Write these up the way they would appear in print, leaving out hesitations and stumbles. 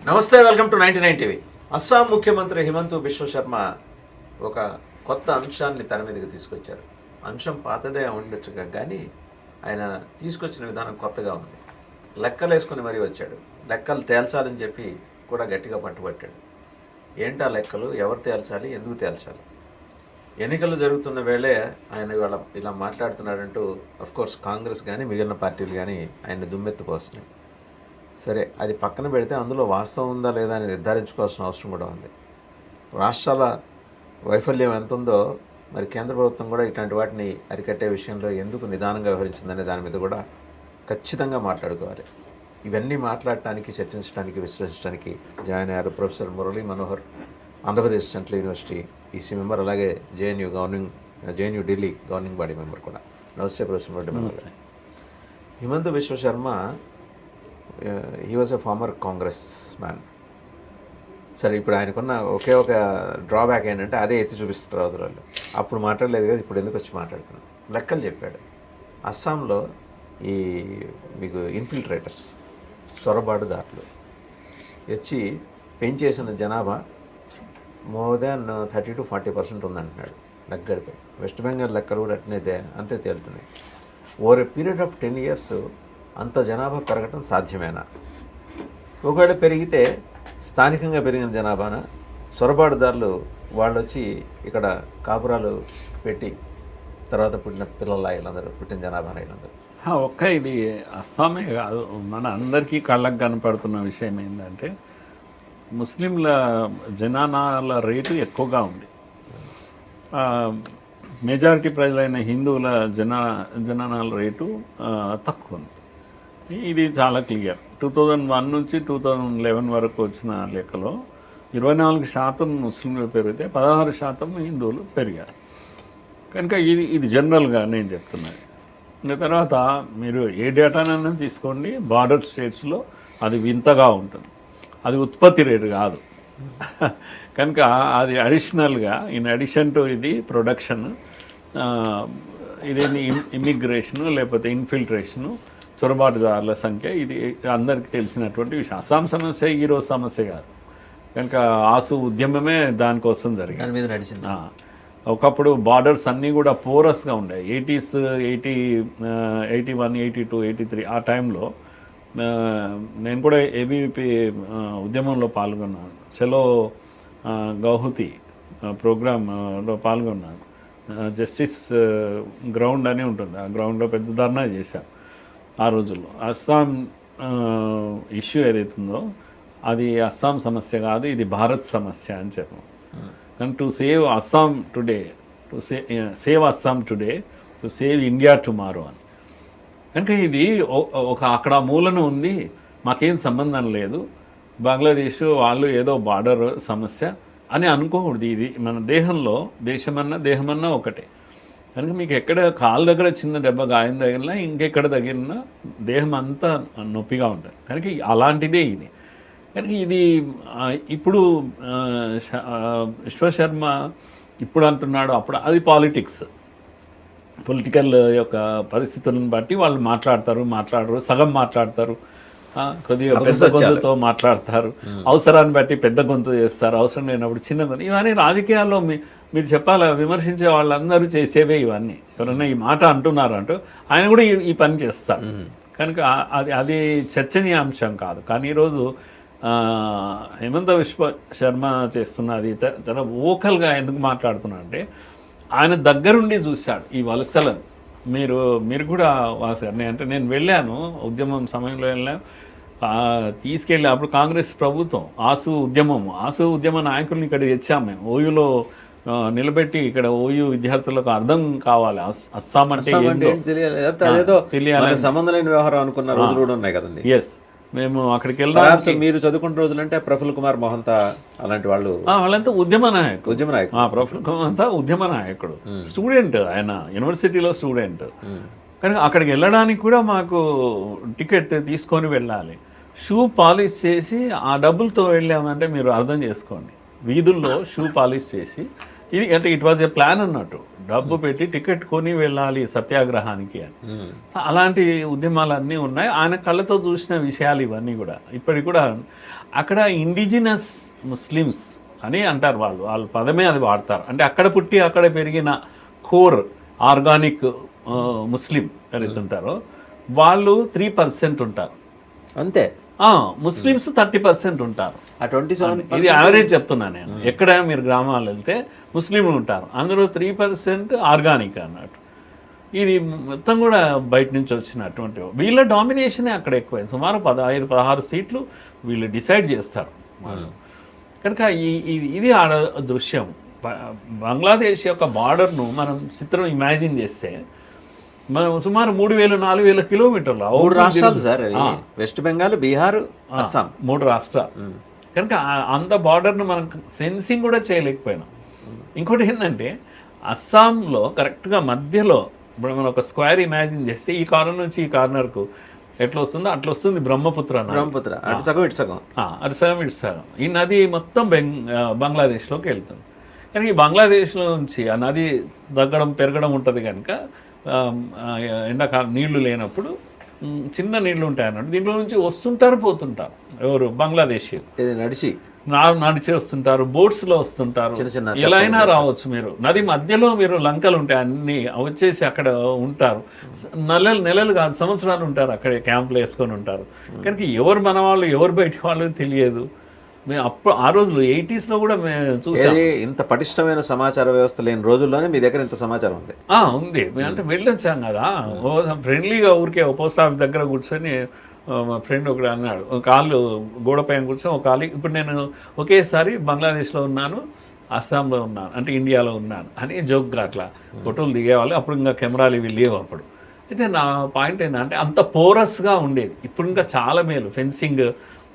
నమస్తే, welcome to 99 TV. Assam ముఖ్యమంత్రి హిమంత బిశ్వ శర్మ ఒక కొత్త అంశాన్ని తెర మీదకి తీసుకొచ్చారు. అంశం పాతదే ఉండొచ్చు కానీ ఆయన తీసుకొచ్చిన విధానం కొత్తగా ఉంది. లెక్కలు వేసుకుని మరీ వచ్చాడు. లెక్కలు తేల్చాలని చెప్పి కూడా గట్టిగా పట్టుబట్టాడు. ఏంటా లెక్కలు, ఎవరు తేల్చాలి, ఎందుకు తేల్చాలి? ఎన్నికలు జరుగుతున్న వేళే ఆయన ఇలా మాట్లాడుతున్నాడంటూ అఫ్కోర్స్ కాంగ్రెస్ కానీ మిగిలిన పార్టీలు కానీ ఆయన దుమ్మెత్తిపోస్తున్నాయి. సరే, అది పక్కన పెడితే అందులో వాస్తవం ఉందా లేదా అని నిర్ధారించుకోవాల్సిన అవసరం కూడా ఉంది. రాష్ట్రాల వైఫల్యం ఎంత ఉందో మరి కేంద్ర ప్రభుత్వం కూడా ఇట్లాంటి వాటిని అరికట్టే విషయంలో ఎందుకు నిదానంగా వ్యవహరించిందనే దాని మీద కూడా ఖచ్చితంగా మాట్లాడుకోవాలి. ఇవన్నీ మాట్లాడటానికి, చర్చించడానికి, విశ్లేషించడానికి జాయిన్ అయ్యారు professor Murali Manohar, Andhra Pradesh central university EC member, అలాగే JNU Delhi governing body member కూడా. నమస్తే professor Murali Manohar. Himanta Biswa Sarma he was a former Congress man. సరే, ఇప్పుడు ఆయనకున్న ఒకే ఒక డ్రాబ్యాక్ ఏంటంటే అదే ఎత్తి చూపిస్తారు అవతరాలు. అప్పుడు మాట్లాడలేదు కదా, ఇప్పుడు ఎందుకు వచ్చి మాట్లాడుతున్నాం? లెక్కలు చెప్పాడు. అస్సాంలో ఈ మీకు ఇన్ఫిల్ట్రేటర్స్, చొరబాటుదారులు వచ్చి పెంచేసిన జనాభా మోర్ దాన్ 30 to 40% ఉందంటున్నాడు లెక్కడితే. వెస్ట్ బెంగాల్ లెక్కలు కూడా అట్నైతే అంతే తేలుతున్నాయి. Over a period of 10 years అంత జనాభా పెరగటం సాధ్యమేనా? ఒకవేళ పెరిగితే స్థానికంగా పెరిగిన జనాభాన చొరబాటుదారులు వాళ్ళు వచ్చి ఇక్కడ కాపురాలు పెట్టి తర్వాత పుట్టిన పిల్లల వీళ్ళందరూ, పుట్టిన జనాభాన వీళ్ళందరూ. ఇది అస్సామే కాదు, మన అందరికీ కళ్ళకు కనపడుతున్న విషయం ఏంటంటే ముస్లింల జనాభాల రేటు ఎక్కువగా ఉంది. మెజారిటీ ప్రజలైన హిందువుల జనాభాల రేటు తక్కువ ఉంది. ఇది చాలా క్లియర్. 2001 నుంచి 2011 వరకు వచ్చిన లెక్కలో 24% ముస్లింలు పెరిగితే 16% హిందువులు పెరిగారు. కనుక ఇది జనరల్గా నేను చెప్తున్నాను. ఇంకా తర్వాత మీరు ఏ డేటానైనా తీసుకోండి, బార్డర్ స్టేట్స్లో అది వింతగా ఉంటుంది. అది ఉత్పత్తి రేటు కాదు. కనుక అది అడిషనల్గా ఇన్ అడిషన్ టు ఇది ప్రొడక్షన్, ఇదేంటి ఇమిగ్రేషను లేకపోతే ఇన్ఫిల్ట్రేషను, చొరబాటుదారుల సంఖ్య, ఇది అందరికీ తెలిసినటువంటి విషయం. అస్సాం సమస్య ఈరోజు సమస్య కాదు. కనుక ఆసు ఉద్యమమే దానికోసం జరిగింది, దాని మీద నడిచింది. ఒకప్పుడు బార్డర్స్ అన్నీ కూడా పోరస్గా ఉండే. 80s, 81, 82, 83 ఆ టైంలో నేను కూడా ఏబీవీపీ ఉద్యమంలో పాల్గొన్నాను. చలో గౌహతి ప్రోగ్రాంలో పాల్గొన్నాను. జస్టిస్ గ్రౌండ్ అని ఉంటుంది, ఆ గ్రౌండ్లో పెద్ద ధర్నా చేశాం ఆ రోజుల్లో. అస్సాం ఇష్యూ ఏదైతుందో అది అస్సాం సమస్య కాదు, ఇది భారత్ సమస్య అని చెప్పాం. కానీ to save Assam today, save Assam today, to save India tomorrow అని. కనుక ఇది ఒక అక్కడ మూలన ఉంది, మాకేం సంబంధం లేదు, బంగ్లాదేశ్ వాళ్ళు ఏదో బార్డర్ సమస్య అని అనుకోకూడదు. ఇది మన దేహమన్నా ఒకటే. కనుక మీకు ఎక్కడ కాలు దగ్గర చిన్న దెబ్బ గాయం తగిలినా, ఇంకెక్కడ తగిలినా దేహం అంతా నొప్పిగా ఉంటుంది. కనుక అలాంటిదే ఇది. కనుక ఇది ఇప్పుడు విశ్వశర్మ ఇప్పుడు అంటున్నాడు, అప్పుడు అది పొలిటికల్ యొక్క పరిస్థితులను బట్టి వాళ్ళు మాట్లాడరు, సగం మాట్లాడతారు, కొద్దిగా పెద్ద గొంతుతో మాట్లాడతారు, అవసరాన్ని బట్టి పెద్ద గొంతు చేస్తారు, అవసరం లేనప్పుడు చిన్న గొంతు. ఇవన్నీ రాజకీయాల్లో మీరు చెప్పాలి, విమర్శించే వాళ్ళందరూ చేసేవే ఇవన్నీ. ఎవరైనా ఈ మాట అంటున్నారు అంటూ ఆయన కూడా ఈ పని చేస్తారు. కనుక అది చర్చనీయాంశం కాదు. కానీ ఈరోజు హిమంత బిశ్వ శర్మ చేస్తున్నది తన ఓకల్గా ఎందుకు మాట్లాడుతున్నాడంటే ఆయన దగ్గరుండి చూశాడు ఈ వలసలను. మీరు కూడా వాసారు. అంటే నేను వెళ్ళాను, ఉద్యమం సమయంలో వెళ్ళాను, తీసుకెళ్ళి అప్పుడు కాంగ్రెస్ ప్రభుత్వం ఆసు ఉద్యమ నాయకుల్ని ఇక్కడ తెచ్చాము మేము. ఓయూలో నిలబెట్టి ఇక్కడ ఓయూ విద్యార్థులకు అర్థం కావాలి అస్సాం అంటే తెలియాలి, సంబంధం లేని వ్యవహారం అనుకున్న రోజులు కూడా ఉన్నాయి కదండి. ఎస్, మేము అక్కడికి వెళ్ళాలి. మీరు చదువుకున్న రోజులంటే ప్రఫుల్ కుమార్ మొహంతా అలాంటి వాళ్ళంతా ఉద్యమ నాయకుడు. ప్రఫుల్ కుమార్ అంతా ఉద్యమ నాయకుడు, స్టూడెంట్, ఆయన యూనివర్సిటీలో స్టూడెంట్. కానీ అక్కడికి వెళ్ళడానికి కూడా మాకు టికెట్ తీసుకొని వెళ్ళాలి. షూ పాలిష్ చేసి ఆ డబ్బులతో వెళ్ళామంటే మీరు అర్థం చేసుకోండి. వీధుల్లో షూ పాలిష్ చేసి, ఇది అంటే ఇట్ వాజ్ ఏ ప్లాన్ అన్నట్టు, డబ్బు పెట్టి టికెట్ కొని వెళ్ళాలి సత్యాగ్రహానికి అని. అలాంటి ఉద్యమాలన్నీ ఉన్నాయి. ఆయన కళ్ళతో చూసిన విషయాలు ఇవన్నీ కూడా ఇప్పటికి కూడా అక్కడ ఇండిజినస్ ముస్లిమ్స్ అని అంటారు, వాళ్ళు పదమే అది వాడతారు. అంటే అక్కడ పుట్టి అక్కడ పెరిగిన కోర్ ఆర్గానిక్ ముస్లిం ఎవరైతే ఉంటారో వాళ్ళు 3% ఉంటారు అంతే. ముస్లిమ్స్ 30% ఉంటారు. ఆ 27 ఇది యావరేజ్ చెప్తున్నాను నేను. ఎక్కడ మీరు గ్రామాలు వెళ్తే ముస్లింలు ఉంటారు, అందులో 3% ఆర్గానిక్ అన్నట్టు. ఇది మొత్తం కూడా బయట నుంచి వచ్చినటువంటి వీళ్ళ డామినేషనే అక్కడ ఎక్కువ. సుమారు 15-16 సీట్లు వీళ్ళు డిసైడ్ చేస్తారు. కనుక ఇది ఆడ దృశ్యం. బంగ్లాదేశ్ యొక్క బార్డర్ను మనం చిత్రం ఇమాజిన్ చేస్తే మనం సుమారు 3,000-4,000 కిలోమీటర్లు 3 రాష్ట్రాలు సార్, వెస్ట్ బెంగాల్, బీహార్, అస్సాం, 3 రాష్ట్రాలు. కనుక అంత బార్డర్ను మనం ఫెన్సింగ్ కూడా చేయలేకపోయినాం. ఇంకోటి ఏంటంటే అస్సాంలో కరెక్ట్గా మధ్యలో ఇప్పుడు మనం ఒక స్క్వేర్ ఇమాజిన్ చేస్తే ఈ కార్నర్ నుంచి ఈ కార్నర్కు ఎట్లా వస్తుందో అట్లా వస్తుంది బ్రహ్మపుత్ర. అటు సగం ఇటు సగం. ఈ నది మొత్తం బంగ్లాదేశ్లోకి వెళ్తుంది. కానీ ఈ బంగ్లాదేశ్లో నుంచి ఆ నది తగ్గడం పెరగడం ఉంటుంది కనుక ఎండాకాలం నీళ్లు లేనప్పుడు చిన్న నీళ్లు ఉంటాయి అన్నట్టు దీంట్లో నుంచి వస్తుంటారు పోతుంటారు. ఎవరు బంగ్లాదేశీ నడిచి వస్తుంటారు, బోట్స్లో వస్తుంటారు, ఎలా అయినా రావచ్చు. మీరు నది మధ్యలో మీరు లంకలు ఉంటాయి అన్నీ వచ్చేసి అక్కడ ఉంటారు. నెలలు కాదు సంవత్సరాలు ఉంటారు అక్కడే క్యాంపులు వేసుకొని ఉంటారు. కనుక ఎవరు మన వాళ్ళు ఎవరు బయటి వాళ్ళు తెలియదు. మేము అప్పుడు ఆ రోజులు 80s కూడా మేము చూసాం. ఇంత పటిష్టమైన సమాచార వ్యవస్థ లేని రోజుల్లోనే మీ దగ్గర ఇంత సమాచారం ఉంది. ఉంది. మేము అంతా వెళ్ళొచ్చాం కదా, ఫ్రెండ్లీగా ఊరికే పోస్ట్ ఆఫీస్ దగ్గర కూర్చొని మా ఫ్రెండ్ ఒకడు అన్నాడు, కాళ్ళు గోడ పైన కూర్చొని ఒక కాలు, ఇప్పుడు నేను ఒకేసారి బంగ్లాదేశ్లో ఉన్నాను, అస్సాంలో ఉన్నాను, అంటే ఇండియాలో ఉన్నాను అని జోక్గా అట్లా ఫోటోలు దిగేవాళ్ళు. అప్పుడు ఇంకా కెమెరాలు ఇవి లేవు అప్పుడు. అయితే నా పాయింట్ ఏంటంటే అంత పోరస్గా ఉండేది. ఇప్పుడు ఇంకా చాలా మేలు. ఫెన్సింగ్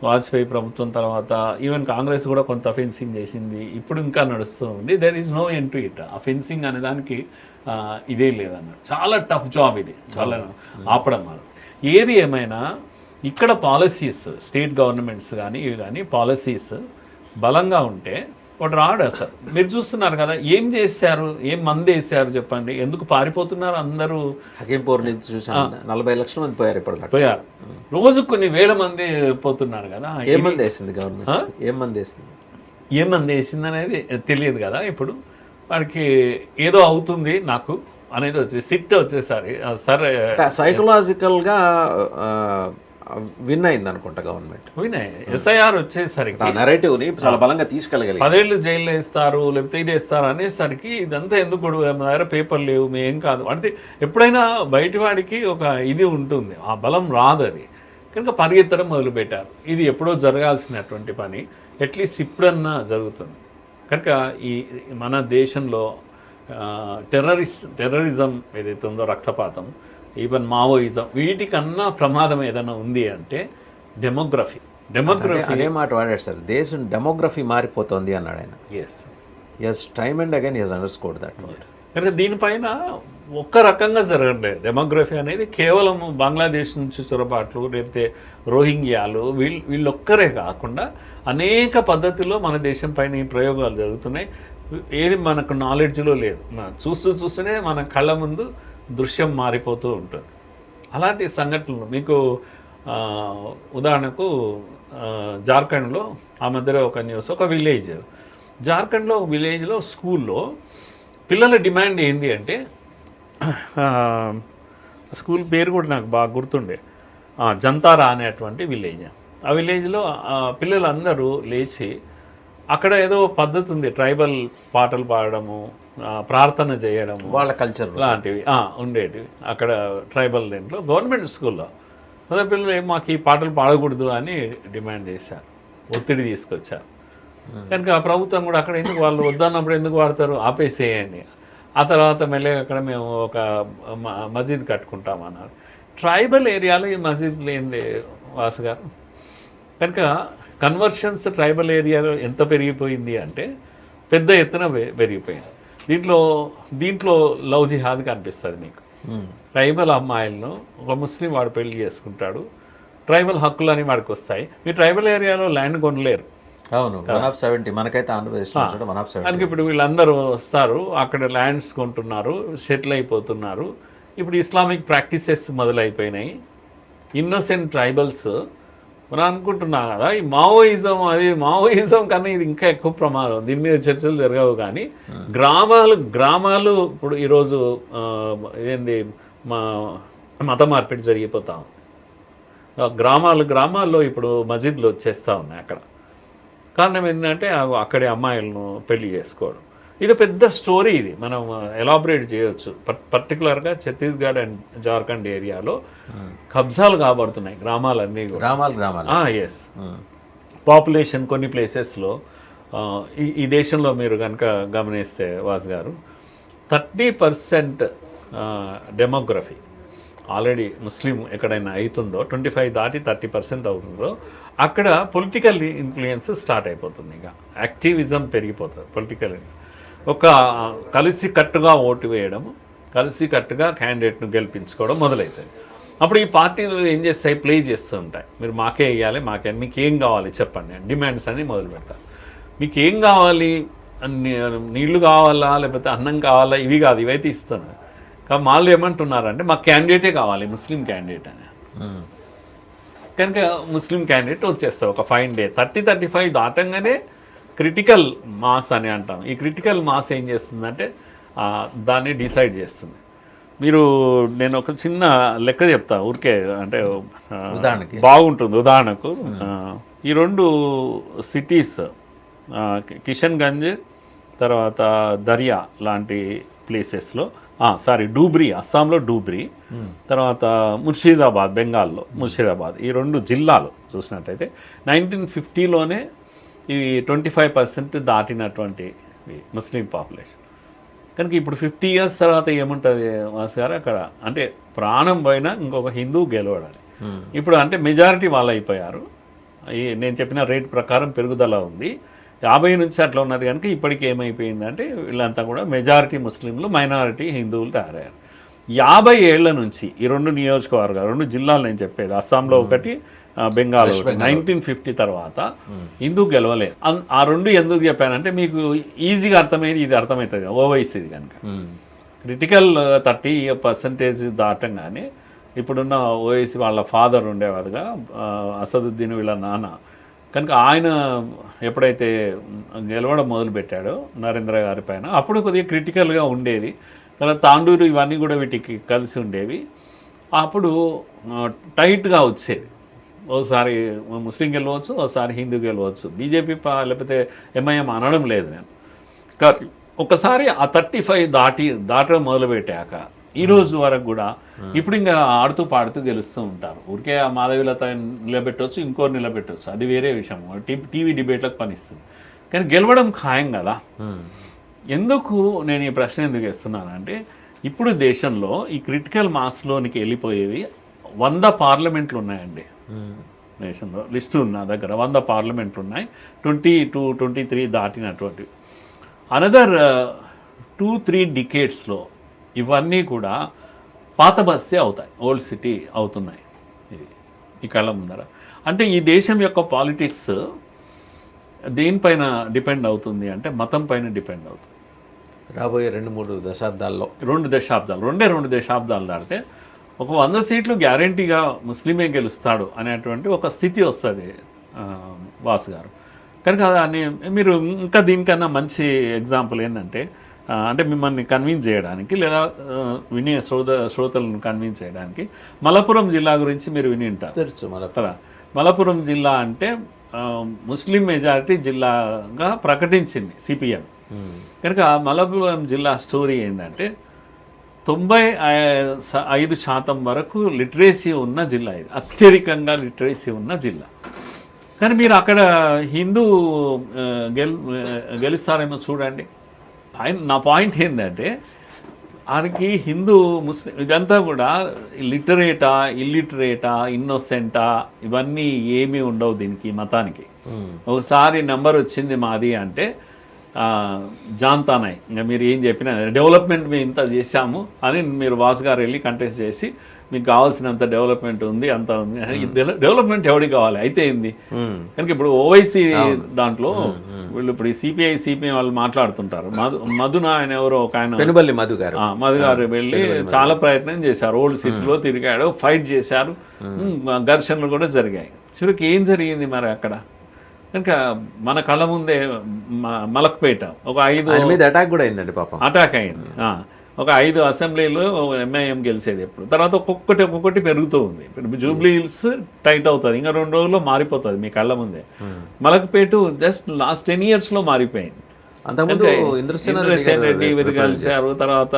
వాజ్పేయి ప్రభుత్వం తర్వాత ఈవెన్ కాంగ్రెస్ కూడా కొంత ఫెన్సింగ్ చేసింది, ఇప్పుడు ఇంకా నడుస్తూ ఉంది. There is no end to it. ఆ ఫెన్సింగ్ అనే దానికి ఇదే లేదన్నట్టు. చాలా టఫ్ జాబ్ ఇది, వాళ్ళను ఆపడం. ఏది ఏమైనా ఇక్కడ పాలసీస్ స్టేట్ గవర్నమెంట్స్ కానీ ఇవి కానీ పాలసీస్ బలంగా ఉంటే వాడు రాడు అసలు. మీరు చూస్తున్నారు కదా ఏం చేశారు, ఏం మంది వేసారు చెప్పండి, ఎందుకు పారిపోతున్నారు అందరూ. హకీంపూర్ నుంచి చూసాను 40 లక్షల మంది పోయారు. రోజు కొన్ని వేల మంది పోతున్నారు కదా. ఏం మంది వేసింది గవర్నమెంట్, ఏం మంది వేసింది అనేది తెలియదు కదా. ఇప్పుడు వాడికి ఏదో అవుతుంది నాకు అనేది సిట్ వచ్చేసరి సరే సైకలాజికల్గా విన్ అయింది అనుకుంటా గవర్నమెంట్. ఎస్ఐఆర్ వచ్చేసరికి నెరేటివ్ని చాలా బలంగా తీసుకెళ్ళగలిగి 10 ఏళ్ళు జైల్లో వేస్తారు లేకపోతే ఇది వేస్తారు అనేసరికి ఇదంతా ఎందుకు మా దగ్గర పేపర్ లేవు మేం కాదు అంటే ఎప్పుడైనా బయటి వాడికి ఒక ఇది ఉంటుంది, ఆ బలం రాదు. అది కనుక పరిగెత్తడం మొదలుపెట్టారు. ఇది ఎప్పుడో జరగాల్సినటువంటి పని అట్లీస్ట్ ఇప్పుడన్నా జరుగుతుంది. కనుక ఈ మన దేశంలో టెర్రరిజం ఏదైతే ఉందో, రక్తపాతం, ఈవెన్ మావోయిజం, వీటికన్నా ప్రమాదం ఏదైనా ఉంది అంటే డెమోగ్రఫీ. అదే మాట వాడాడు సార్, దేశం డెమోగ్రఫీ మారిపోతుంది అన్నాడు ఆయన. As time and again he's understood that. కనుక దీనిపైన ఒక్క రకంగా జరగట్లేదు. డెమోగ్రఫీ అనేది కేవలం బంగ్లాదేశ్ నుంచి చొరబాట్లు లేకపోతే రోహింగ్యాలు వీళ్ళొక్కరే కాకుండా అనేక పద్ధతుల్లో మన దేశం పైన ఈ ప్రయోగాలు జరుగుతున్నాయి. ఏది మనకు నాలెడ్జ్లో లేదు, చూస్తూనే మన కళ్ళ ముందు దృశ్యం మారిపోతూ ఉంటుంది. అలాంటి సంఘటనలు మీకు ఉదాహరణకు జార్ఖండ్లో ఆ మధ్యలో ఒక న్యూస్, ఒక విలేజ్, జార్ఖండ్లో ఒక విలేజ్లో స్కూల్లో పిల్లల డిమాండ్ ఏంది అంటే, స్కూల్ పేరు కూడా నాకు బాగా గుర్తుండే, జంతారా అనేటువంటి విలేజ్. ఆ విలేజ్లో పిల్లలందరూ లేచి అక్కడ ఏదో పద్ధతి ఉంది, ట్రైబల్ పాటలు పాడడము, ప్రార్థన చేయడము, వాళ్ళ కల్చర్ లాంటివి ఉండేటివి అక్కడ ట్రైబల్ దీంట్లో. గవర్నమెంట్ స్కూల్లో అదే పిల్లలు మాకు ఈ పాటలు పాడకూడదు అని డిమాండ్ చేశారు, ఒత్తిడి తీసుకొచ్చారు. కనుక ప్రభుత్వం కూడా అక్కడ ఎందుకు వాళ్ళు వద్దన్నప్పుడు ఎందుకు వాడతారు, ఆపేసేయండి. ఆ తర్వాత మెల్లగా అక్కడ మేము ఒక మస్జిద్ కట్టుకుంటామన్నారు. ట్రైబల్ ఏరియాలో ఈ మస్జిద్ లేనిదే వాసు గారు. కనుక కన్వర్షన్స్ ట్రైబల్ ఏరియాలో ఎంత పెరిగిపోయింది అంటే పెద్ద ఎత్తున పెరిగిపోయింది. దీంట్లో లవ్ జిహాద్ కనిపిస్తుంది మీకు. ట్రైబల్ అమ్మాయిలను ఒక ముస్లిం వాడు పెళ్లి చేసుకుంటాడు, ట్రైబల్ హక్కులు అని వాడికి వస్తాయి. మీ ట్రైబల్ ఏరియాలో ల్యాండ్ కొనలేరు. అవును, 1/70 మనకైతే ఆంధ్రప్రదేశ్. అందుకే ఇప్పుడు వీళ్ళందరూ వస్తారు, అక్కడ ల్యాండ్స్ కొంటున్నారు, సెటిల్ అయిపోతున్నారు. ఇప్పుడు ఇస్లామిక్ ప్రాక్టీసెస్ మొదలైపోయినాయి. ఇన్నోసెంట్ ట్రైబల్స్ మనం అనుకుంటున్నాం కదా ఈ మావోయిజం కన్నా ఇది ఇంకా ఎక్కువ ప్రమాదం. దీని మీద చర్చలు జరగవు. కానీ గ్రామాలు ఇప్పుడు ఈరోజు ఏంది మత మార్పిడి జరిగిపోతాం. గ్రామాల్లో ఇప్పుడు మస్జిద్లు వచ్చేస్తూ ఉన్నాయి. అక్కడ కారణం ఏంటంటే అక్కడి అమ్మాయిలను పెళ్లి చేసుకోవడం. ఇది పెద్ద స్టోరీ. ఇది మనం ఎలాబరేట్ చేయొచ్చు. పర్టికులర్గా ఛత్తీస్గఢ్ అండ్ జార్ఖండ్ ఏరియాలో కబ్జాలు కాబడుతున్నాయి గ్రామాలన్నీ. ఎస్, పాపులేషన్ కొన్ని ప్లేసెస్లో ఈ దేశంలో మీరు కనుక గమనిస్తే వాస్ గారు 30% డెమోగ్రఫీ ఆల్రెడీ ముస్లిం ఎక్కడైనా అవుతుందో 25 దాటి 30% అవుతుందో అక్కడ పొలిటికల్ ఇన్ఫ్లుయెన్స్ స్టార్ట్ అయిపోతుంది. ఇక యాక్టివిజం పెరిగిపోతుంది. పొలిటికల్ ఒక కలిసి కట్టుగా ఓటు వేయడం, కలిసి కట్టుగా క్యాండిడేట్ను గెలిపించుకోవడం మొదలవుతుంది. అప్పుడు ఈ పార్టీలు ఏం చేస్తాయి, ప్లే చేస్తూ ఉంటాయి. మీరు మాకే వేయాలి, మీకు ఏం కావాలి చెప్పండి, డిమాండ్స్ అని మొదలు పెడతారు. మీకు ఏం కావాలి, నీళ్లు కావాలా లేకపోతే అన్నం కావాలా, ఇవి కాదు, ఇవైతే ఇస్తున్నారు. కానీ వాళ్ళు ఏమంటున్నారంటే మాకు క్యాండిడేటే కావాలి, ముస్లిం క్యాండిడేట్ అని. కనుక ముస్లిం క్యాండిడేట్ వచ్చేస్తారు ఒక 5 డే 30-35 దాటంగానే క్రిటికల్ మాస్ అని అంటాం. ఈ క్రిటికల్ మాస్ ఏం చేస్తుందంటే దాన్ని డిసైడ్ చేస్తుంది. నేను ఒక చిన్న లెక్క చెప్తా ఊరికే, అంటే బాగుంటుంది. ఉదాహరణకు ఈ 2 సిటీస్ కిషన్గంజ్ తర్వాత దర్యా లాంటి ప్లేసెస్లో, డూబ్రీ అస్సాంలో డూబ్రీ, తర్వాత ముర్షిదాబాద్ బెంగాల్లో ముర్షిదాబాద్, ఈ 2 జిల్లాలు చూసినట్టయితే 1950లోనే ఇవి 25% దాటినటువంటి ముస్లిం పాపులేషన్. కనుక ఇప్పుడు 50 years తర్వాత ఏముంటుంది వాసు గారు అక్కడ, అంటే ప్రాణం పోయినా ఇంకొక హిందూ గెలవడాలి. ఇప్పుడు అంటే మెజారిటీ వాళ్ళు అయిపోయారు. నేను చెప్పిన రేట్ ప్రకారం పెరుగుదల ఉంది. 50 నుంచి అట్లా ఉన్నది కనుక ఇప్పటికి ఏమైపోయిందంటే వీళ్ళంతా కూడా మెజారిటీ ముస్లింలు, మైనారిటీ హిందువులు తయారయ్యారు. 50 ఏళ్ల నుంచి ఈ 2 నియోజకవర్గాలు, 2 జిల్లాలు నేను చెప్పేది, అస్సాంలో ఒకటి, బెంగాల్ 1950 తర్వాత హిందూ గెలవలేదు. ఆ 2 ఎందుకు చెప్పానంటే మీకు ఈజీగా అర్థమైంది, ఇది అర్థమవుతుంది ఓవైసీది కనుక. క్రిటికల్ 30% దాటంగానే ఇప్పుడున్న ఓవైసీ వాళ్ళ ఫాదర్ ఉండేవాడుగా అసదుద్దీన్ వీళ్ళ నాన్న. కనుక ఆయన ఎప్పుడైతే గెలవడం మొదలుపెట్టాడో నరేంద్ర గారి పైన, అప్పుడు కొద్దిగా క్రిటికల్గా ఉండేది. తర్వాత తాండూరు ఇవన్నీ కూడా వీటికి కలిసి ఉండేవి. అప్పుడు టైట్గా వచ్చేది. ఓసారి ముస్లిం గెలవచ్చు, ఒకసారి హిందూ గెలవచ్చు. బీజేపీ లేకపోతే ఎంఐఎం అనడం లేదు నేను. కానీ ఒకసారి ఆ 35 దాటడం మొదలుపెట్టాక ఈ రోజు వరకు కూడా ఇప్పుడు ఇంకా ఆడుతూ పాడుతూ గెలుస్తూ ఉంటారు. ఊరికే ఆ మాధవిలత నిలబెట్టవచ్చు, ఇంకోరు నిలబెట్టవచ్చు, అది వేరే విషయం, టీవీ డిబేట్లకు పనిస్తుంది. కానీ గెలవడం ఖాయం కదా. ఎందుకు నేను ఈ ప్రశ్న ఎందుకు వేస్తున్నానంటే, ఇప్పుడు దేశంలో ఈ క్రిటికల్ మాస్లోనికి వెళ్ళిపోయేవి 100 పార్లమెంట్లు ఉన్నాయండి దేశంలో. లిస్టు ఉన్న దగ్గర 100 పార్లమెంట్లు ఉన్నాయి. 22-23 దాటినటువంటి అనదర్ 2-3 డికేడ్స్లో ఇవన్నీ కూడా పాత బస్సే అవుతాయి, ఓల్డ్ సిటీ అవుతున్నాయి ఇది ఈ కళ్ళ ముందర. అంటే ఈ దేశం యొక్క పాలిటిక్స్ దేనిపైన డిపెండ్ అవుతుంది అంటే మతం పైన డిపెండ్ అవుతుంది. రాబోయే 2-3 దశాబ్దాల్లో 2 దశాబ్దాలు దాటితే ఒక 100 సీట్లు గ్యారంటీగా ముస్లిమే గెలుస్తాడు అనేటువంటి ఒక స్థితి వస్తుంది వాసు గారు. కనుక దాన్ని మీరు ఇంకా దీనికన్నా మంచి ఎగ్జాంపుల్ ఏంటంటే, అంటే మిమ్మల్ని కన్విన్స్ చేయడానికి లేదా వినే శ్రోతలను కన్విన్స్ చేయడానికి మలపురం జిల్లా గురించి మీరు విని ఉంటారు. తెలుసు కదా. మలపురం జిల్లా అంటే ముస్లిం మెజారిటీ జిల్లాగా ప్రకటించింది సిపిఎం. కనుక మలపురం జిల్లా స్టోరీ ఏంటంటే 95% వరకు లిటరేసీ ఉన్న జిల్లా ఇది, అత్యధికంగా లిటరేసీ ఉన్న జిల్లా. కానీ మీరు అక్కడ హిందూ గెలుస్తారేమో చూడండి. నా పాయింట్ ఏంటంటే ఆయనకి హిందూ ముస్లిం ఇదంతా కూడా లిటరేటా ఇల్లిటరేటా ఇన్నోసెంటా ఇవన్నీ ఏమీ ఉండవు దీనికి మతానికి. ఒకసారి నెంబర్ వచ్చింది మాది అంటే జాన్తానాయ్, ఇంకా మీరు ఏం చెప్పినా డెవలప్మెంట్ మేము ఇంత చేశాము అని మీరు వాసు గారు వెళ్ళి కంటెస్ట్ చేసి మీకు కావాల్సినంత డెవలప్మెంట్ ఉంది, అంత ఉంది. డెవలప్మెంట్ ఎవరికి కావాలి అయితే ఏంది. కనుక ఇప్పుడు ఓవైసీ దాంట్లో వీళ్ళు ఇప్పుడు సిపిఐ వాళ్ళు మాట్లాడుతుంటారు. మధున ఆయన ఎవరో ఒక ఆయన మధు గారు వెళ్ళి చాలా ప్రయత్నం చేశారు. ఓల్డ్ సిటీలో తిరిగాడు, ఫైట్ చేశారు, ఘర్షణలు కూడా జరిగాయి. చివరికి ఏం జరిగింది మరి అక్కడ? కనుక మన కళ్ళ ముందే మలక్పేట ఒక 5 ఆయన మీద అటాక్ కూడా అయిందండి పాపం. అటాక్ అయింది. ఒక 5 అసెంబ్లీలు ఎంఐఎం గెలిచేది ఎప్పుడు. తర్వాత ఒక్కొక్కటి పెరుగుతూ ఉంది. ఇప్పుడు జూబ్లీ హిల్స్ టైట్ అవుతుంది, ఇంకా 2 రోజుల్లో మారిపోతుంది మీ కళ్ళ ముందే. మలక్పేట జస్ట్ లాస్ట్ 10 yearsలో మారిపోయింది. అంతకుముందు ఇంద్రసేన్ రెడ్డి వీరు కలిశారు. తర్వాత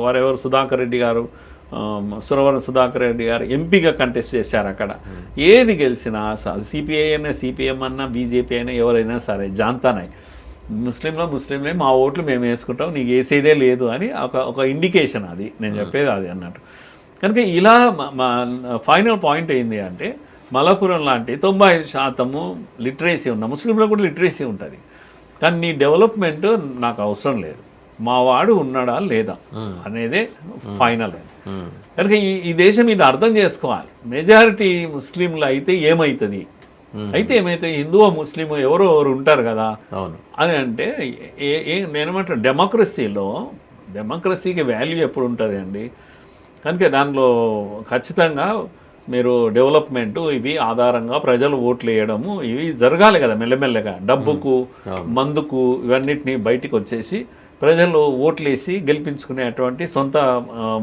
వారెవరు సుధాకర్ రెడ్డి గారు, సురవరం సుధాకర్ రెడ్డి గారు ఎంపీగా కంటెస్ట్ చేశారు అక్కడ. ఏది గెలిచినా సిపిఐ అయినా సిపిఎం అన్నా బీజేపీ అయినా ఎవరైనా సరే జాంతానాయి ముస్లింలే మా ఓట్లు మేము వేసుకుంటాం, నీకు వేసేదే లేదు అని ఒక ఇండికేషన్ అది నేను చెప్పేది అది అన్నట్టు. కనుక ఇలా ఫైనల్ పాయింట్ ఏంది అంటే మలపురం లాంటి 95% లిటరేసీ ఉన్న ముస్లింలో కూడా లిటరేసీ ఉంటుంది, కానీ నీ డెవలప్మెంట్ నాకు అవసరం లేదు, మా వాడు ఉన్నాడా లేదా అనేదే ఫైనల్. కనుక ఈ దేశం ఇది అర్థం చేసుకోవాలి. మెజారిటీ ముస్లింలు అయితే ఏమవుతుంది, హిందువో ముస్లిమో ఎవరో ఉంటారు కదా అని అంటే నేనేమంటాను, డెమోక్రసీకి వాల్యూ ఎప్పుడు ఉంటుంది అండి. కనుక దానిలో ఖచ్చితంగా మీరు డెవలప్మెంట్ ఇవి ఆధారంగా ప్రజలు ఓట్లు వేయడము ఇవి జరగాలి కదా మెల్లమెల్లగా. డబ్బుకు మందుకు ఇవన్నిటిని బయటికి వచ్చేసి ప్రజలు ఓట్లేసి గెలిపించుకునేటువంటి సొంత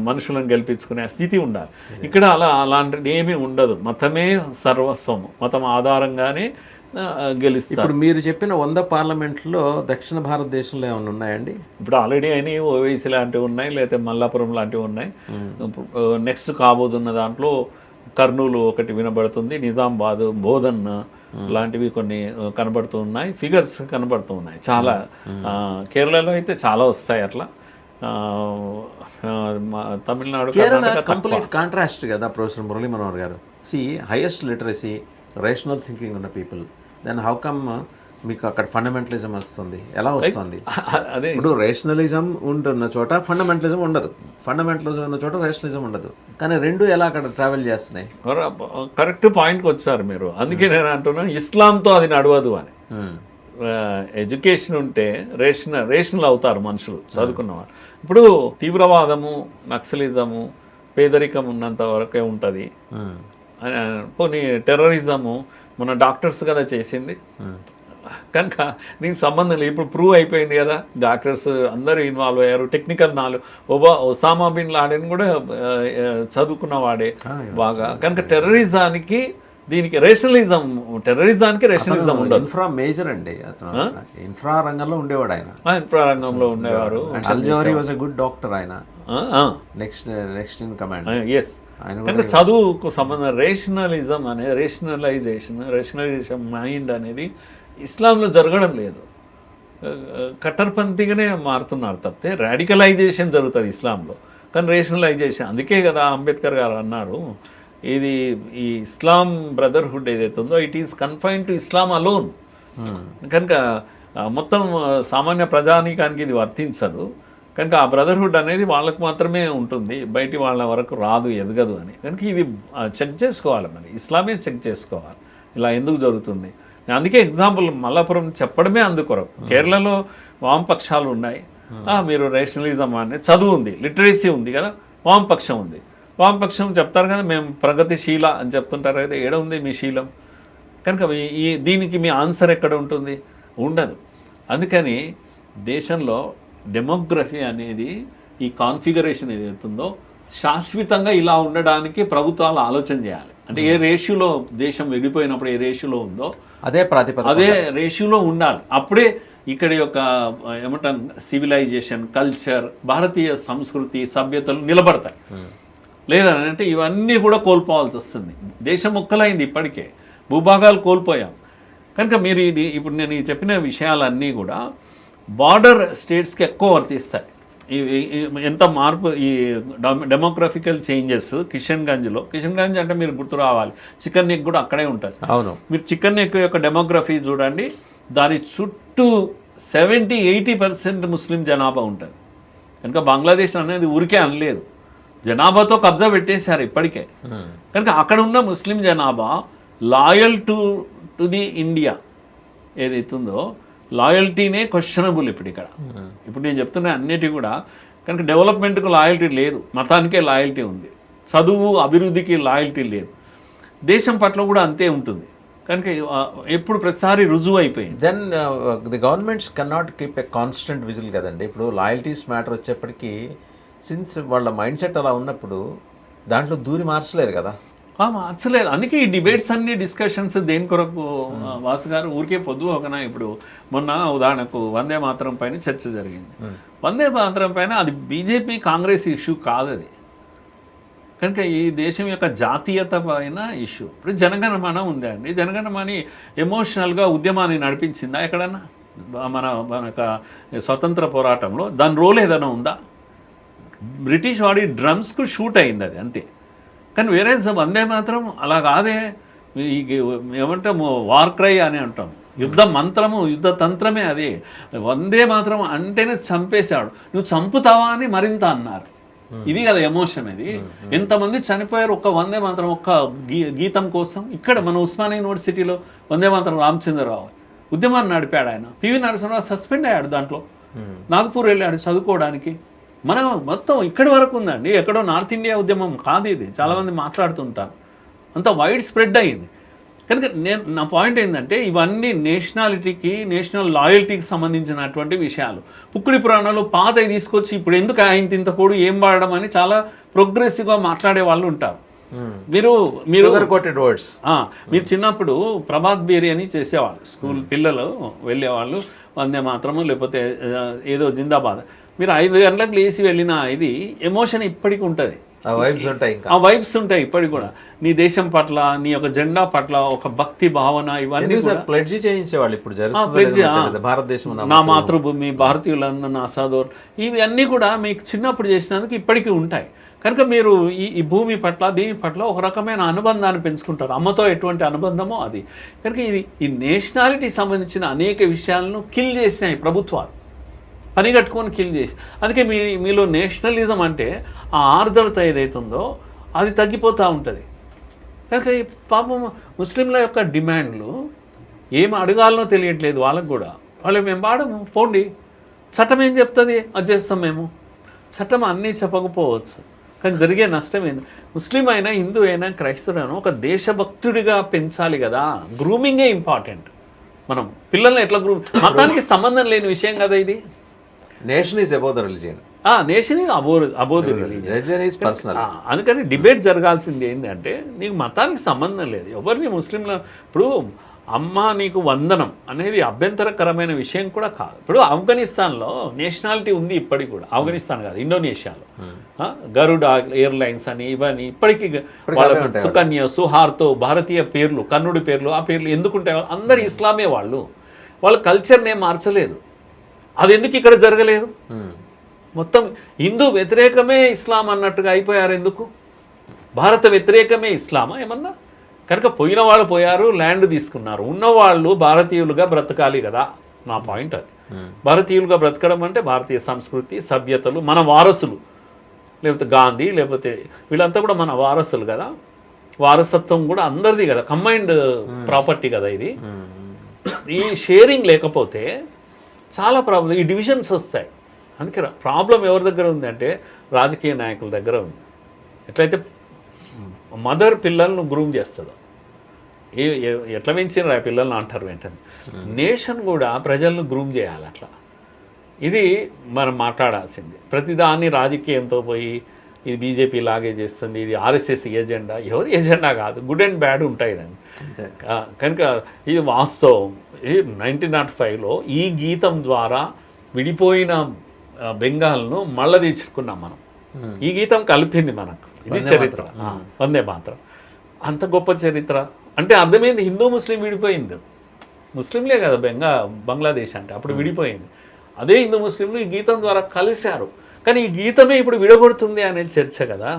మనుషులను గెలిపించుకునే స్థితి ఉండాలి. ఇక్కడ అలాంటిది ఏమీ ఉండదు. మతమే సర్వస్వము, మతం ఆధారంగానే గెలుస్తారు. ఇప్పుడు మీరు చెప్పిన 100 పార్లమెంట్లో దక్షిణ భారతదేశంలో ఏమైనా ఉన్నాయండి? ఇప్పుడు ఆల్రెడీ అయినాయి, ఓవైసీ లాంటివి ఉన్నాయి, లేకపోతే మల్లాపురం లాంటివి ఉన్నాయి. నెక్స్ట్ కాబోతున్న దాంట్లో కర్నూలు ఒకటి వినబడుతుంది, నిజామాబాద్, బోధన్ లాంటివి కొన్ని కనబడుతూ ఉన్నాయి, ఫిగర్స్ కనబడుతూ ఉన్నాయి చాలా. కేరళలో అయితే చాలా వస్తాయి అట్లా. తమిళనాడు కంప్లీట్ కాంట్రాస్ట్ కదా ప్రొఫెసర్ మురళీ మనోహర్ గారు. హైయెస్ట్ లిటరసీ, రేషనల్ థింకింగ్ ఉన్న పీపుల్, దెన్ హౌ కమ్ మీకు అక్కడ ఫండమెంటలిజం వస్తుంది? ఎలా వస్తుంది? అదే ఇప్పుడు రేషనలిజం ఉంటున్న చోట ఫండమెంటలిజం ఉండదు, ఫండమెంటలిజం ఉన్న చోట రేషనలిజం ఉండదు, కానీ రెండు ఎలా అక్కడ ట్రావెల్ చేస్తున్నాయి? కరెక్ట్ పాయింట్కి వచ్చారు మీరు. అందుకే నేను అంటున్నాను ఇస్లాంతో అది నడవదు అని. ఎడ్యుకేషన్ ఉంటే రేషనల్ అవుతారు మనుషులు, చదువుకున్నవారు. ఇప్పుడు తీవ్రవాదము, నక్సలిజము, పేదరికం ఉన్నంత వరకే ఉంటుంది. పోనీ టెర్రరిజము మన డాక్టర్స్ కదా చేసింది, కనుక దీనికి సంబంధం లేదు. ఇప్పుడు ప్రూవ్ అయిపోయింది కదా, డాక్టర్స్ అందరూ ఇన్వాల్వ్ అయ్యారు. Technical knowledge, Osama bin Laden కూడా చదువుకున్నవాడే బాగా. కనుక టెర్రరిజానికి దీనికి టెర్రరిజానికి రేషనలిజం ఉండదు. ఇన్ఫ్రా మేజర్ అండి, ఇన్ఫ్రా రంగంలో ఉండేవాడు ఆయన. ఇన్ఫ్రా రంగంలో ఉండేవారు. Al Zawahiri was a good doctor. ఆయన నెక్స్ట్ ఇన్ కమాండ్. ఎస్. కనుక చదువుకు సంబంధం రేషనలిజం అనేది రేషనలైజేషన్ మైండ్ అనేది ఇస్లాంలో జరగడం లేదు. కట్టర్పంతిగానే మారుతున్నారు తప్పితే రాడికలైజేషన్ జరుగుతుంది ఇస్లాంలో, కానీ రేషనలైజేషన్. అందుకే కదా అంబేద్కర్ గారు అన్నారు, ఇది ఈ ఇస్లాం బ్రదర్హుడ్ ఏదైతే ఉందో it is confined to Islam alone. కనుక మొత్తం సామాన్య ప్రజానీకానికి ఇది వర్తించదు. కనుక ఆ బ్రదర్హుడ్ అనేది వాళ్ళకు మాత్రమే ఉంటుంది, బయటి వాళ్ళ వరకు రాదు, ఎదగదు అని. కనుక ఇది చెక్ చేసుకోవాలి, మరి ఇస్లామే చెక్ చేసుకోవాలి ఇలా ఎందుకు జరుగుతుంది. అందుకే ఎగ్జాంపుల్ మల్లాపురం చెప్పడమే అందుకొరకు. కేరళలో వామపక్షాలు ఉన్నాయి, మీరు రేషనలిజం అనే చదువు ఉంది, లిటరసీ ఉంది కదా, వామపక్షం ఉంది. వామపక్షం చెప్తారు కదా మేము ప్రగతిశీల అని చెప్తుంటారు కదా, ఏడ ఉంది మీ శీలం? కనుక దీనికి మీ ఆన్సర్ ఎక్కడ ఉంటుంది? ఉండదు. అందుకని దేశంలో డెమోగ్రఫీ అనేది ఈ కాన్ఫిగరేషన్ ఏదైతుందో శాశ్వతంగా ఇలా ఉండడానికి ప్రభుత్వాలు ఆలోచన చేయాలి. అంటే ఏ రేషియోలో దేశం విడిపోయినప్పుడు ఏ రేషియోలో ఉందో అదే రేషియోలో ఉండాలి. అప్పుడే ఇక్కడి యొక్క ఏమంటాం సివిలైజేషన్, కల్చర్, భారతీయ సంస్కృతి, సభ్యతలు నిలబడతాయి. లేదంటే ఇవన్నీ కూడా కోల్పోవాల్సి వస్తుంది. దేశం ముక్కలైంది, ఇప్పటికే భూభాగాలు కోల్పోయాం. కనుక మీరు ఇప్పుడు నేను చెప్పిన విషయాలన్నీ కూడా బార్డర్ స్టేట్స్కి ఎక్కువ వర్తిస్తాయి. ఎంత మార్పు ఈ డెమోగ్రఫికల్ చేంజెస్ కిషన్ గంజ్ అంటే మీరు గుర్తు రావాలి, చికెన్ నెక్ కూడా అక్కడే ఉంటుంది. అవును, మీరు చికెన్ నెక్ యొక్క డెమోగ్రఫీ చూడండి, దాని చుట్టూ 70-80% ముస్లిం జనాభా ఉంటుంది. కనుక బంగ్లాదేశ్ అనేది ఊరికే అనలేదు, జనాభాతో కబ్జా పెట్టేశారు ఇప్పటికే. కనుక అక్కడ ఉన్న ముస్లిం జనాభా లాయల్ టు ది ఇండియా ఏదైతుందో లాయల్టీనే క్వశ్చనబుల్ ఇప్పుడు నేను చెప్తున్నా అన్నిటి కూడా. కనుక డెవలప్మెంట్కు లాయల్టీ లేదు, మతానికే లాయల్టీ ఉంది, చదువు అభివృద్ధికి లాయల్టీ లేదు. దేశం పట్ల కూడా అంతే ఉంటుంది. కనుక ఎప్పుడు ప్రతిసారి రుజువు అయిపోయింది. Then the governments cannot keep a constant vigil కదండి. ఇప్పుడు లాయల్టీస్ మ్యాటర్ వచ్చేప్పటికీ సిన్స్ వాళ్ళ మైండ్ సెట్ అలా ఉన్నప్పుడు దాంట్లో దూరి మార్చలేరు కదా. మార్చలేదు. అందుకే ఈ డిబేట్స్ అన్ని డిస్కషన్స్ దేని కొరకు వాసు గారు ఊరికే పొద్దు ఒకనా. ఇప్పుడు మొన్న ఉదాహరణకు వందే మాతరం పైన చర్చ జరిగింది. వందే మాతరం పైన అది బీజేపీ కాంగ్రెస్ ఇష్యూ కాదు అది. కనుక ఈ దేశం యొక్క జాతీయత పైన ఇష్యూ. ఇప్పుడు జనగణమన ఉంది అండి. జనగణమన ఎమోషనల్గా ఉద్యమాన్ని నడిపించిందా ఎక్కడన్నా? మన స్వతంత్ర పోరాటంలో దాని రోల్ ఏదైనా ఉందా? బ్రిటిష్ వాడి డ్రమ్స్కు షూట్ అయింది అది అంతే. కానీ వేరే వందే మాత్రం అలా కాదే. ఏమంటాము వార్ క్రై అని అంటాం. యుద్ధ మంత్రము యుద్ధ తంత్రమే అది. వందే మాత్రం అంటేనే చంపేశాడు. నువ్వు చంపుతావా అని మరింత అన్నారు. ఇది కదా ఎమోషన్. ఇది ఎంతమంది చనిపోయారు ఒక్క వందే మాత్రం ఒక్క గీతం కోసం. ఇక్కడ మన ఉస్మానియా యూనివర్సిటీలో వందే మాత్రం రామచంద్రరావు ఉద్యమాన్ని నడిపాడు. ఆయన పివి నరసింహరావు సస్పెండ్ అయ్యాడు. దాంట్లో నాగపూర్ వెళ్ళాడు చదువుకోవడానికి. మనం మొత్తం ఇక్కడి వరకు ఉందండి. ఎక్కడో నార్త్ ఇండియా ఉద్యమం కాదు ఇది. చాలామంది మాట్లాడుతుంటారు. అంత వైడ్ స్ప్రెడ్ అయ్యింది. కనుక నా పాయింట్ ఏంటంటే ఇవన్నీ నేషనాలిటీకి నేషనల్ లాయల్టీకి సంబంధించినటువంటి విషయాలు. పుక్కుడి పురాణాలు పాతవి తీసుకొచ్చి ఇప్పుడు ఎందుకు ఆయన ఇంత పొడు ఏం వాడడం అని చాలా ప్రోగ్రెసివ్గా మాట్లాడే వాళ్ళు ఉంటారు. మీరు వర్డ్స్ మీరు చిన్నప్పుడు ప్రభాత్ బేరీ అని చేసేవాళ్ళు. స్కూల్ పిల్లలు వెళ్ళేవాళ్ళు. వందే మాత్రము లేకపోతే ఏదో జిందాబాద్. మీరు 5 గంటలకు లేచి వెళ్ళిన ఇది ఎమోషన్ ఇప్పటికి ఉంటుంది. ఆ వైబ్స్ ఉంటాయి ఇప్పటికి కూడా. నీ దేశం పట్ల నీ యొక్క జెండా పట్ల ఒక భక్తి భావన ఇవన్నీ ప్లెడ్జ్ చేయించేవాళ్ళు. ఇప్పుడు భారతదేశం నా మాతృభూమి భారతీయులందరూ నా సాధోర్ ఇవన్నీ కూడా మీకు చిన్నప్పుడు చేసినందుకు ఇప్పటికీ ఉంటాయి. కనుక మీరు ఈ భూమి పట్ల దీని పట్ల ఒక రకమైన అనుబంధాన్ని పెంచుకుంటారు. అమ్మతో ఎటువంటి అనుబంధమో అది. కనుక ఈ నేషనాలిటీ సంబంధించిన అనేక విషయాలను కిల్ చేసినాయి ప్రభుత్వాలు. పని కట్టుకొని కిల్ చేసి. అందుకే మీలో నేషనలిజం అంటే ఆ ఆర్ద్రత ఏదైతుందో అది తగ్గిపోతూ ఉంటుంది. కనుక ఈ పాపం ముస్లింల యొక్క డిమాండ్లు ఏం అడగాలనో తెలియట్లేదు వాళ్ళకు కూడా. వాళ్ళు మేము వాడము పోండి, చట్టం ఏం చెప్తుంది అది చేస్తాం మేము. చట్టం అన్నీ చెప్పకపోవచ్చు, కానీ జరిగే నష్టం ఏంది? ముస్లిం అయినా హిందూ అయినా క్రైస్తవుడైనా ఒక దేశభక్తుడిగా పెంచాలి కదా. గ్రూమింగే ఇంపార్టెంట్. మనం పిల్లల్ని ఎట్లా మతానికి సంబంధం లేని విషయం కదా ఇది. Nation is above the religion. Nation is above the religion is personal. అందుకని డిబేట్ జరగాల్సింది ఏంటంటే నీకు మతానికి సంబంధం లేదు. ఎవరిని ముస్లింల ఇప్పుడు అమ్మ నీకు వందనం అనేది అభ్యంతరకరమైన విషయం కూడా కాదు. ఇప్పుడు ఆఫ్ఘనిస్తాన్లో నేషనాలిటీ ఉంది ఇప్పటికి కూడా. ఆఫ్ఘనిస్తాన్ కాదు, ఇండోనేషియాలో గరుడ ఎయిర్లైన్స్ అని ఇవన్నీ ఇప్పటికీ సుకన్య సుహార్తో భారతీయ పేర్లు కన్నుడి పేర్లు ఆ పేర్లు ఎందుకుంటాయి? అందరు ఇస్లామే వాళ్ళు. వాళ్ళ కల్చర్ని ఏం మార్చలేదు. అది ఎందుకు ఇక్కడ జరగలేదు? మొత్తం హిందూ వ్యతిరేకమే ఇస్లాం అన్నట్టుగా అయిపోయారు. ఎందుకు? భారత వ్యతిరేకమే ఇస్లామా ఏమన్నా? కనుక పోయిన వాళ్ళు పోయారు, ల్యాండ్ తీసుకున్నారు. ఉన్నవాళ్ళు భారతీయులుగా బ్రతకాలి కదా. నా పాయింట్ అది. భారతీయులుగా బ్రతకడం అంటే భారతీయ సంస్కృతి సభ్యతలు మన వారసులు. లేకపోతే గాంధీ లేకపోతే వీళ్ళంతా కూడా మన వారసులు కదా. వారసత్వం కూడా అందరిది కదా, కంబైన్డ్ ప్రాపర్టీ కదా ఇది. ఈ షేరింగ్ లేకపోతే చాలా ప్రాబ్లం, ఈ డివిజన్స్ వస్తాయి. అందుకే ప్రాబ్లం ఎవరి దగ్గర ఉంది అంటే రాజకీయ నాయకుల దగ్గర ఉంది. ఎట్లయితే మదర్ పిల్లలను గ్రూమ్ చేస్తుందో, ఎట్లా పెంచినారు ఆ పిల్లల్ని అంటారు వెంటనే. నేషన్ కూడా ప్రజలను గ్రూమ్ చేయాలి అట్లా. ఇది మనం మాట్లాడాల్సింది. ప్రతిదాన్ని రాజకీయంతో పోయి ఇది బీజేపీ లాగే చేస్తుంది, ఇది ఆర్ఎస్ఎస్ ఎజెండా. ఎవరి ఎజెండా కాదు, గుడ్ అండ్ బ్యాడ్ ఉంటాయి దాన్ని. కనుక ఇది వాస్తవం. 1905లో ఈ గీతం ద్వారా విడిపోయిన బెంగాల్ను మళ్ళీ తెచ్చుకున్నాం మనం. ఈ గీతం కలిపింది మనకు. ఇది చరిత్ర. వందే మాత్రం అంత గొప్ప చరిత్ర. అంటే అర్థమైంది హిందూ ముస్లిం విడిపోయింది. ముస్లింలే కదా బంగ్లాదేశ్ అంటే అప్పుడు విడిపోయింది. అదే హిందూ ముస్లింలు ఈ గీతం ద్వారా కలిశారు. కానీ ఈ గీతమే ఇప్పుడు విడగొడుతుంది అనే చర్చ కదా.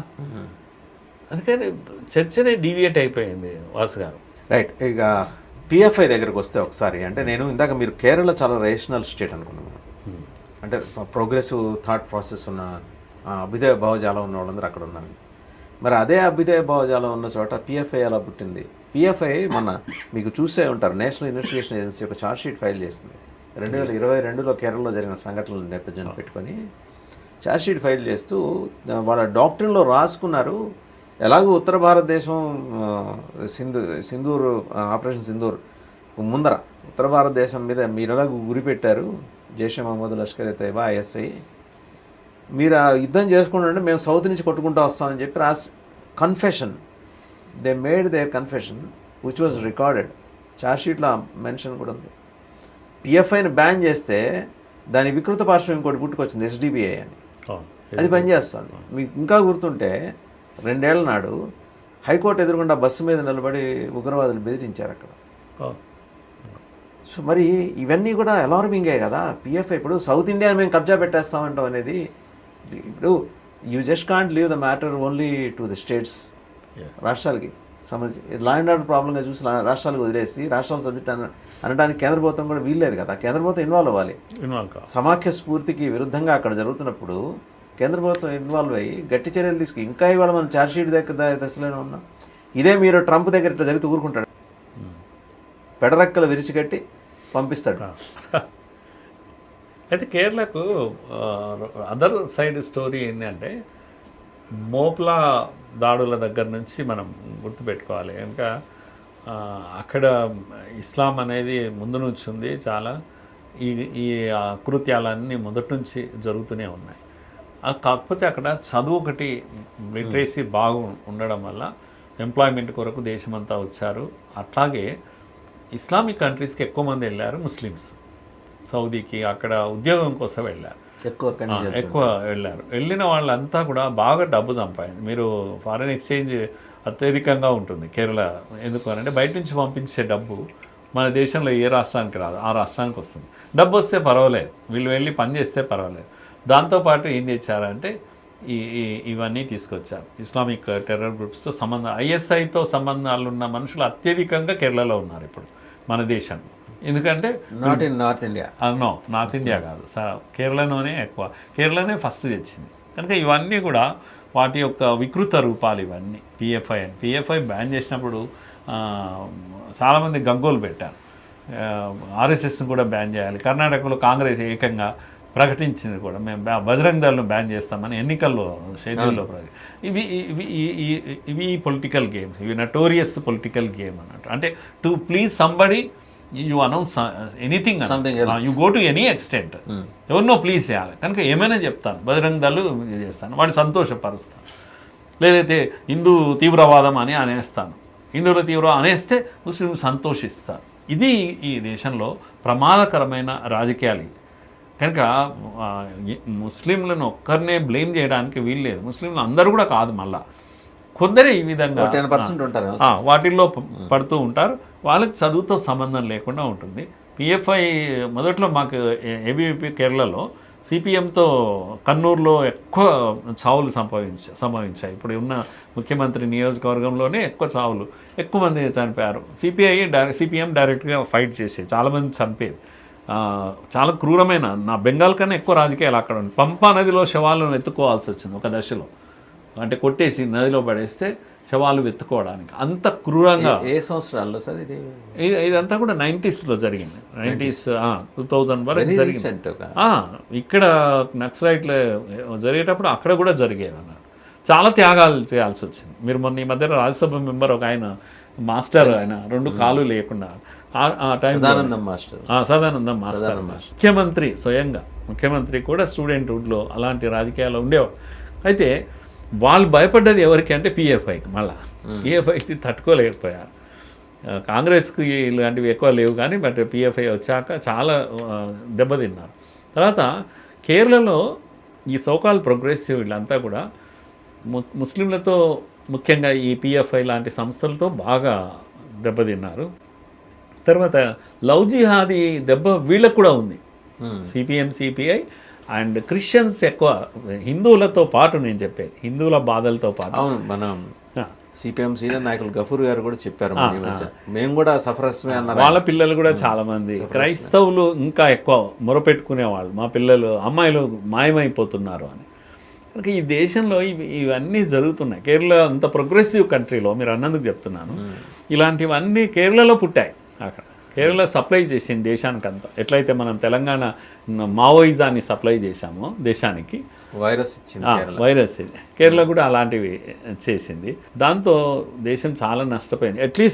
అందుకని చర్చనే డీవియేట్ అయిపోయింది వాసు గారు. రైట్. ఇక పిఎఫ్ఐ దగ్గరకు వస్తే ఒకసారి, అంటే నేను ఇందాక మీరు కేరళ చాలా రేషనల్ స్టేట్ అనుకున్నాను. అంటే ప్రోగ్రెసివ్ థాట్ ప్రాసెస్ ఉన్న అభ్యుదయ భావజాలం ఉన్న వాళ్ళందరూ అక్కడ ఉన్నారు. మరి అదే అభ్యుదయ భావజాలం ఉన్న చోట పిఎఫ్ఐ ఎలా పుట్టింది? పిఎఫ్ఐ మొన్న మీకు చూసే ఉంటారు, నేషనల్ ఇన్వెస్టిగేషన్ ఏజెన్సీ ఒక ఛార్జ్షీట్ ఫైల్ చేసింది. 2022లో కేరళలో జరిగిన సంఘటనలు నేపథ్యాన్ని పెట్టుకొని ఛార్జ్షీట్ ఫైల్ చేస్తూ వాళ్ళ డాక్టరీన్లో రాసుకున్నారు, ఎలాగో ఉత్తర భారతదేశం సింధూర్ ఆపరేషన్ సింధూర్ ముందర ఉత్తర భారతదేశం మీద మీరు ఎలాగో గురి పెట్టారు, జైషే మహమ్మద్, లష్కర్ ఎ తైబా, ఐఎస్ఐ, మీరు ఆ యుద్ధం చేసుకుంటుంటే మేము సౌత్ నుంచి కొట్టుకుంటూ వస్తామని చెప్పి confession, they made their confession which was recorded. ఛార్జ్షీట్లో మెన్షన్ కూడా ఉంది. పిఎఫ్ఐని బ్యాన్ చేస్తే దాని వికృత పార్శ్వం ఇంకోటి పుట్టుకొచ్చింది, ఎస్డిబిఐ అని. అది పనిచేస్తుంది. మీకు ఇంకా గుర్తుంటే 2 ఏళ్ల నాడు హైకోర్టు ఎదురుకుండా బస్సు మీద నిలబడి ఉగ్రవాదులు బెదిరించారు అక్కడ. సో మరి ఇవన్నీ కూడా అలార్మింగే కదా. పిఎఫ్ఐ ఇప్పుడు సౌత్ ఇండియాని మేము కబ్జా పెట్టేస్తామంటాం అనేది, ఇప్పుడు you just can't leave the matter only to the states, రాష్ట్రాలకి సంబంధించి లా అండ్ ఆర్డర్ ప్రాబ్లంగా చూసి రాష్ట్రాలకు వదిలేసి రాష్ట్రాల సబ్జెక్ట్ అనడానికి కేంద్ర ప్రభుత్వం కూడా వీల్లేదు కదా. కేంద్ర ప్రభుత్వం ఇన్వాల్వ్ అవ్వాలి. సమాఖ్య స్ఫూర్తికి విరుద్ధంగా అక్కడ జరుగుతున్నప్పుడు కేంద్ర ప్రభుత్వం ఇన్వాల్వ్ అయ్యి గట్టి చర్యలు తీసుకు. ఇంకా ఇవాళ మనం ఛార్జ్షీట్ దగ్గర దశలోనే ఉన్నాం. ఇదే మీరు ట్రంప్ దగ్గర ఇట్లా జరిగితే ఊరుకుంటాడు, పెడరెక్కలు విరిచికట్టి పంపిస్తాడు. అయితే కేరళకు అదర్ సైడ్ స్టోరీ ఏంటంటే మోప్లా దాడుల దగ్గర నుంచి మనం గుర్తుపెట్టుకోవాలి. ఇంకా అక్కడ ఇస్లాం అనేది ముందు నుంచి ఉంది. చాలా ఈ కృత్యాలన్నీ మొదటి నుంచి జరుగుతూనే ఉన్నాయి. కాకపోతే అక్కడ చదువు ఒకటి, లిటరేసీ బాగా ఉండడం వల్ల ఎంప్లాయ్మెంట్ కొరకు దేశమంతా వచ్చారు. అట్లాగే ఇస్లామిక్ కంట్రీస్కి ఎక్కువ మంది వెళ్ళారు ముస్లిమ్స్. సౌదీకి అక్కడ ఉద్యోగం కోసం వెళ్ళారు, ఎక్కువ వెళ్ళారు. వెళ్ళిన వాళ్ళంతా కూడా బాగా డబ్బు సంపాదించారు. మీరు ఫారిన్ ఎక్స్చేంజ్ అత్యధికంగా ఉంటుంది కేరళ. ఎందుకు అంటే బయట నుంచి పంపించే డబ్బు మన దేశంలో ఏ రాష్ట్రానికి రాదు, ఆ రాష్ట్రానికి వస్తుంది. డబ్బు వస్తే పర్వాలేదు, వీళ్ళు వెళ్ళి పని చేస్తే పర్వాలేదు. దాంతోపాటు ఏం చేశారంటే ఇవన్నీ తీసుకొచ్చారు. ఇస్లామిక్ టెర్రర్ గ్రూప్స్తో సంబంధం, ఐఎస్ఐతో సంబంధాలు ఉన్న మనుషులు అత్యధికంగా కేరళలో ఉన్నారు ఇప్పుడు మన దేశంలో. ఎందుకంటే north India, no north India కాదు, కేరళలోనే ఎక్కువ. కేరళనే ఫస్ట్ తెచ్చింది. కనుక ఇవన్నీ కూడా వాటి యొక్క వికృత రూపాలు ఇవన్నీ. పిఎఫ్ఐ బ్యాన్ చేసినప్పుడు చాలామంది గగ్గోలు పెట్టారు. ఆర్ఎస్ఎస్ని కూడా బ్యాన్ చేయాలి. కర్ణాటకలో కాంగ్రెస్ ఏకంగా ప్రకటించింది కూడా, మేము బజరంగ్ దళను బ్యాన్ చేస్తామని ఎన్నికల్లో షెడ్యూల్లో. ఇవి పొలిటికల్ గేమ్స్, ఇవి నటోరియస్ పొలిటికల్ గేమ్ అన్నట్టు. అంటే to please somebody you announce anything, you go to any extent, ఎవరినో ప్లీజ్ చేయాలి. కనుక ఏమైనా చెప్తాను, బజరంగ్ దళ్ చేస్తాను, వాడిని సంతోషపరుస్తాను. లేదైతే హిందూ తీవ్రవాదం అని అనేస్తాను, హిందువుల తీవ్రం అనేస్తే ముస్లింలు సంతోషిస్తారు. ఇది ఈ దేశంలో ప్రమాదకరమైన రాజకీయాలు. కనుక ముస్లింలను ఒక్కరినే బ్లేమ్ చేయడానికి వీల్లేదు. ముస్లింలు అందరూ కూడా కాదు, మళ్ళా కొందరే ఈ విధంగా 10% ఉంటారు, వాటిల్లో పడుతూ ఉంటారు. వాళ్ళకి చదువుతో సంబంధం లేకుండా ఉంటుంది. పిఎఫ్ఐ మొదట్లో మాకు ఏబీవీపీ కేరళలో సిపిఎంతో కన్నూరులో ఎక్కువ చావులు సంభవించాయి. ఇప్పుడు ఉన్న ముఖ్యమంత్రి నియోజకవర్గంలోనే ఎక్కువ చావులు, ఎక్కువ మంది చనిపోయారు. సిపిఎం డైరెక్ట్గా ఫైట్ చేసేది, చాలామంది చనిపోయేది. చాలా క్రూరమైన, నా బెంగాల్ కన్నా ఎక్కువ రాజకీయాలు అక్కడ ఉంది. పంపా నదిలో శవాలను ఎత్తుకోవాల్సి వచ్చింది ఒక దశలో. అంటే కొట్టేసి నదిలో పడేస్తే శవాలు వెతుకోవడానికి, అంత క్రూరంగా. ఏ సంవత్సరాల్లో సార్ ఇది? ఇదంతా కూడా 90sలో జరిగింది. 2000 వరకు జరిగింది. ఇక్కడ నక్సలైట్లు జరిగేటప్పుడు అక్కడ కూడా జరిగేవి అన్నారు. చాలా త్యాగాలు చేయాల్సి వచ్చింది. మీరు మొన్న ఈ మధ్య రాజ్యసభ మెంబర్ ఒక ఆయన మాస్టర్, ఆయన 2 కాళ్ళు లేకుండా ఆ టైం సదానందం మాస్టర్ ముఖ్యమంత్రి, స్వయంగా ముఖ్యమంత్రి కూడా స్టూడెంట్హుడ్లో అలాంటి రాజకీయాలు ఉండేవాడు. అయితే వాళ్ళు భయపడ్డది ఎవరికి అంటే పిఎఫ్ఐకి. మళ్ళీ పిఎఫ్ఐకి తట్టుకోలేకపోయారు. కాంగ్రెస్కి ఇలాంటివి ఎక్కువ లేవు కానీ, బట్ పిఎఫ్ఐ వచ్చాక చాలా దెబ్బతిన్నారు. తర్వాత కేరళలో ఈ సోకాల్ ప్రోగ్రెసివ్ వీళ్ళంతా కూడా ముస్లింలతో, ముఖ్యంగా ఈ పిఎఫ్ఐ లాంటి సంస్థలతో బాగా దెబ్బతిన్నారు. తర్వాత లవ్ జిహాదీ దెబ్బ వీళ్ళకు కూడా ఉంది. సిపిఎం, సిపిఐ అండ్ క్రిస్టియన్స్ ఎక్కువ, హిందువులతో పాటు, నేను చెప్పేది హిందువుల బాధలతో పాటు. అవును, మనం సిపిఎం సీనియర్ నాయకులు గఫూర్ గారు కూడా చెప్పారు, మేము కూడా సఫరస్మే అన్నారు. వాళ్ళ పిల్లలు కూడా చాలామంది క్రైస్తవులు ఇంకా ఎక్కువ మొరపెట్టుకునేవాళ్ళు, మా పిల్లలు, అమ్మాయిలు మాయమైపోతున్నారు అని. కనుక ఈ దేశంలో ఇవన్నీ జరుగుతున్నాయి. కేరళ అంత ప్రోగ్రెసివ్ కంట్రీలో, మీరు అన్నందుకు చెప్తున్నాను, ఇలాంటివన్నీ కేరళలో పుట్టాయి. అక్కడ కేరళ సప్లై చేసింది దేశానికంతా. ఎట్లయితే మనం తెలంగాణ మావోయిజాన్ని సప్లై చేశామో దేశానికి, వైరస్ ఇచ్చింది కేరళ. వైరస్ ఇది కేరళ కూడా అలాంటివి చేసింది. దాంతో దేశం చాలా నష్టపోయింది. అట్లీస్ట్